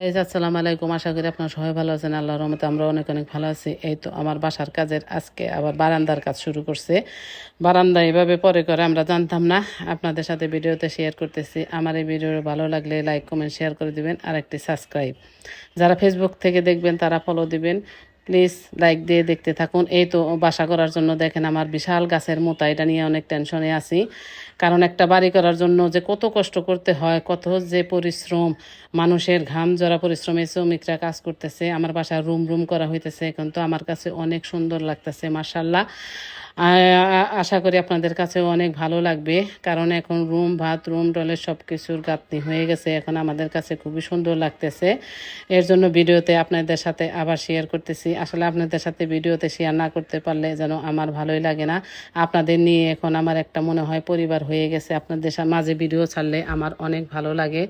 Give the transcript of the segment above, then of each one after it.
আসসালামু আলাইকুম। আশা করি আপনারা সবাই ভালো আছেন। আল্লাহর রহমতে আমরা অনেক অনেক ভালো আছি। এই তো আমার বাসার কাজের আজকে আবার বারান্দার কাজ শুরু করছে। বারান্দা এভাবে পরে করে আমরা জানতাম না। আপনাদের সাথে ভিডিওতে শেয়ার করতেছি। আমার এই ভিডিও ভালো লাগলে লাইক কমেন্ট শেয়ার করে দিবেন আর একটি সাবস্ক্রাইব। যারা ফেসবুক থেকে দেখবেন তারা ফলো দিবেন। প্লিজ লাইক দিয়ে দেখতে থাকুন। এই তো বাসা করার জন্য দেখেন আমার বিশাল গাছের মোতা, এটা নিয়ে অনেক টেনশনে আছি। কারণ একটা বাড়ি করার জন্য যে কত কষ্ট করতে হয়, কত যে পরিশ্রম, মানুষের ঘাম জড়া পরিশ্রমে শ্রমিকরা কাজ করতেছে। আমার বাসার রুম রুম করা হইতেছে এখন, তো আমার কাছে অনেক সুন্দর লাগতেছে মাশাআল্লাহ। আশা করি আপনাদের কাছেও অনেক ভালো লাগবে, কারণ এখন রুম বাথরুম টয়লেট সব কিছুর গাঁথনি হয়ে গেছে। এখন আমাদের কাছে খুবই সুন্দর লাগতেছে। এর জন্য ভিডিওতে আপনাদের সাথে আবার শেয়ার করতেছি। আসলে আপনাদের সাথে ভিডিওতে শেয়ার না করতে পারলে যেন আমার ভালোই লাগে না। আপনাদের নিয়ে এখন আমার একটা মনে হয় পরিবার হয়ে গেছে। আপনাদের মাঝে ভিডিও ছাড়লে আমার অনেক ভালো লাগে।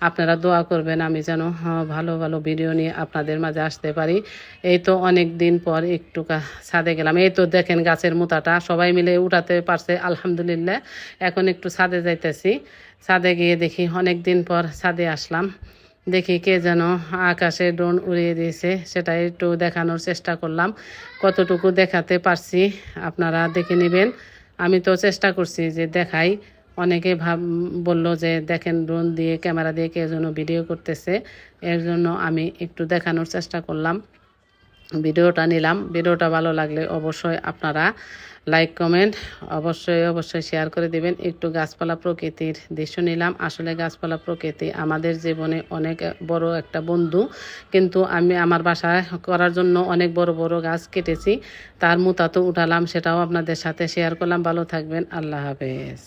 আপনারা দোয়া করবেন আমি যেন ভালো ভালো ভিডিও নিয়ে আপনাদের মাঝে আসতে পারি। এই তো অনেক দিন পর একটু ছাদে গেলাম। এই তো দেখেন গাছের মোতাটা সবাই মিলে উঠাতে পারছে আলহামদুলিল্লাহ। এখন একটু ছাদে যাইতেছি। ছাদে গিয়ে দেখি অনেক দিন পর ছাদে আসলাম। দেখি কে যেন আকাশে ড্রোন উড়িয়ে দিয়েছে, সেটা একটু দেখানোর চেষ্টা করলাম। কতটুকু দেখাতে পারছি আপনারা দেখে নেবেন। আমি তো চেষ্টা করছি যে দেখাই। অনেকে বলল যে দেখেন ড্রোন দিয়ে ক্যামেরা দিয়ে কে যেন ভিডিও করতেছে। এর জন্য আমি একটু দেখানোর চেষ্টা করলাম, ভিডিওটা নিলাম। ভিডিওটা ভালো লাগলে অবশ্যই আপনারা লাইক কমেন্ট অবশ্যই শেয়ার করে দিবেন। একটু গাছপালা প্রকৃতির দৃশ্য নিলাম। আসলে গাছপালা প্রকৃতি আমাদের জীবনে অনেক বড় একটা বন্ধু, কিন্তু আমি আমার বাসায় করার জন্য অনেক বড় বড় গাছ কেটেছি, তার মুতা তো উঠালাম, সেটাও আপনাদের সাথে শেয়ার করলাম। ভালো থাকবেন, আল্লাহ হাফেজ।